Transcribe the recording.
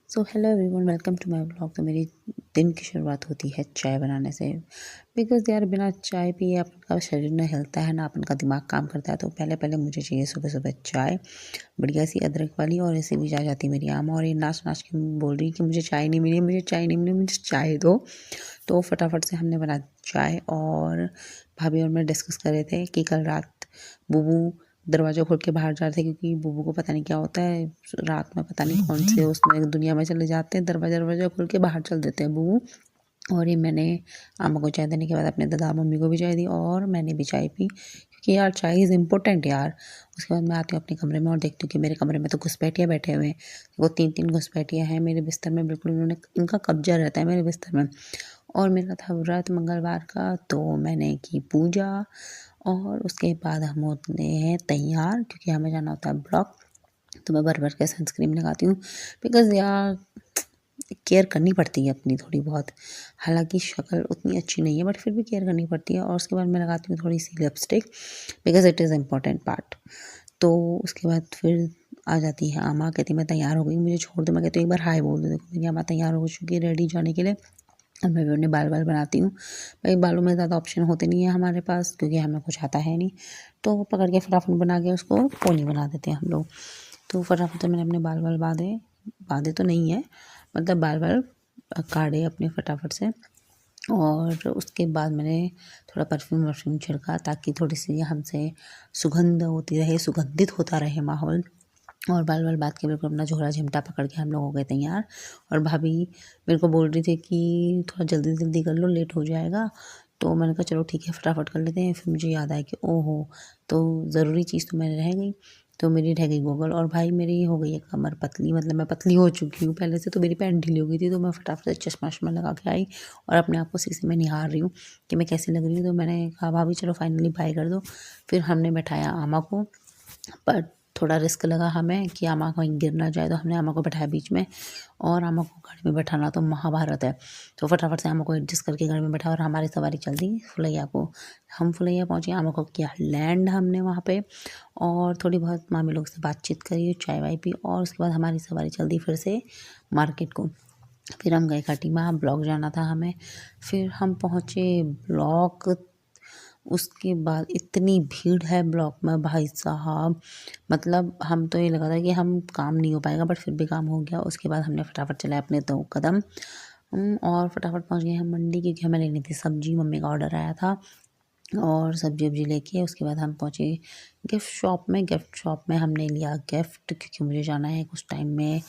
So hello everyone, welcome to my blog. तो मेरी दिन की शुरुआत होती है चाय बनाने से। बिकॉज़ यार बिना चाय पिए अपन का शरीर ना हिलता है ना अपन का दिमाग काम करता है। तो पहले पहले मुझे चाहिए सुबह सुबह चाय, बढ़िया सी अदरक वाली। और ऐसे भी आ जाती है मेरी आमा और ये नाच नाच के बोल रही कि मुझे चाय नहीं मिली, मुझे चाय नहीं मिली, मुझे चाय दो। तो फटाफट से हमने बना चाय और भाभी और मैं डिस्कस कर रहे थे कि कल रात बुबू दरवाज़ा खोल के बाहर जा रहे थे, क्योंकि बुबू को पता नहीं क्या होता है, रात में पता नहीं कौन से उसमें दुनिया में चले जाते हैं, दरवाज़ा खोल के बाहर चल देते हैं बुबू। और ये मैंने अम्मा को चाय देने के बाद अपने दादा मम्मी को भी चाय दी और मैंने भी चाय पी, क्योंकि यार चाय इज़ इम्पोर्टेंट यार। उसके बाद मैं आती हूँ अपने कमरे में और देखती हूँ कि मेरे कमरे में तो घुसपैठिया बैठे हुए हैं। वो 3-3 घुसपैठिया हैं मेरे बिस्तर में, बिल्कुल इन्होंने इनका कब्जा रहता है मेरे बिस्तर में। और मेरा था व्रत मंगलवार का, तो मैंने की पूजा और उसके बाद हम होते हैं तैयार, क्योंकि हमें जाना होता है ब्लॉक। तो मैं भर भर के सनस्क्रीन लगाती हूँ, बिकॉज़ यार केयर करनी पड़ती है अपनी थोड़ी बहुत। हालांकि शक्ल उतनी अच्छी नहीं है बट फिर भी केयर करनी पड़ती है। और उसके बाद मैं लगाती हूँ थोड़ी सी lipstick, because it is important part. तो उसके बाद फिर आ जाती है अम्मा, कहती मैं तैयार हो गई, मुझे छोड़ दो। मैं कहती हूँ एक बार हाय बोल दो। देखो मेरी अम्मा तैयार हो चुकी है रेडी जाने के लिए। और मैं भी अपने बाल बनाती हूँ। भाई बालों में ज़्यादा ऑप्शन होते नहीं है हमारे पास, क्योंकि हमें कुछ आता है नहीं। तो पकड़ के फटाफट बना के उसको पोनी बना देते हैं हम लोग। तो फटाफट से मैंने अपने बाल बांधे, बांधे तो नहीं है, मतलब बाल काढ़े अपने फटाफट से। और उसके बाद मैंने थोड़ा परफ्यूम वर्फ्यूम छिड़का, ताकि थोड़ी सी हमसे सुगंध होती रहे, सुगंधित होता रहे माहौल। और बाल बात के बिल्कुल अपना झोला झिमटा पकड़ के हम लोग हो गए तैयार। और भाभी मेरे को बोल रही थी कि थोड़ा जल्दी जल्दी कर लो, लेट हो जाएगा। तो मैंने कहा चलो ठीक है फटाफट कर लेते हैं। फिर मुझे याद आया कि ओहो, तो ज़रूरी चीज़ तो मेरी रह गई। तो मेरी रह गई गॉगल। और भाई मेरी हो गई है कमर पतली, मतलब मैं पतली हो चुकी हूँ पहले से, तो मेरी पैंट ढीली हो गई थी। तो मैं फटाफट से चश्मा वश्मा लगा के आई और अपने आप को शीशे में निहार रही हूँ कि मैं कैसी लग रही हूँ। तो मैंने कहा भाभी चलो फाइनली बाय कर दो। फिर हमने बैठाया आमा को, पर थोड़ा रिस्क लगा हमें कि आमा कहीं गिर ना जाए। तो हमने आमा को बैठाया बीच में, और आमा को गाड़ी में बैठाना तो महाभारत है। तो फटाफट से आमा को एडजस्ट करके गाड़ी में बैठा और हमारी सवारी चल दी फुलैया को। हम फुलैया पहुँचे, आमा को किया लैंड हमने वहाँ पे, और थोड़ी बहुत मामी लोग से बातचीत करी, चाय वाय पी। और उसके बाद हमारी सवारी चल दी फिर से मार्केट को। फिर हम गए खटीमा, ब्लॉक जाना था हमें। फिर हम पहुँचे ब्लॉक। उसके बाद इतनी भीड़ है ब्लॉक में भाई साहब, मतलब हम तो ये लगा था कि हम काम नहीं हो पाएगा, बट फिर भी काम हो गया। उसके बाद हमने फटाफट चलाए अपने 2 कदम, और फटाफट पहुंच गए हम मंडी, क्योंकि हमें लेनी थी सब्जी, मम्मी का ऑर्डर आया था। और सब्जी वब्जी लेके उसके बाद हम पहुँचे गिफ्ट शॉप में। गिफ्ट शॉप में हमने लिया गिफ्ट, क्योंकि मुझे जाना है कुछ टाइम में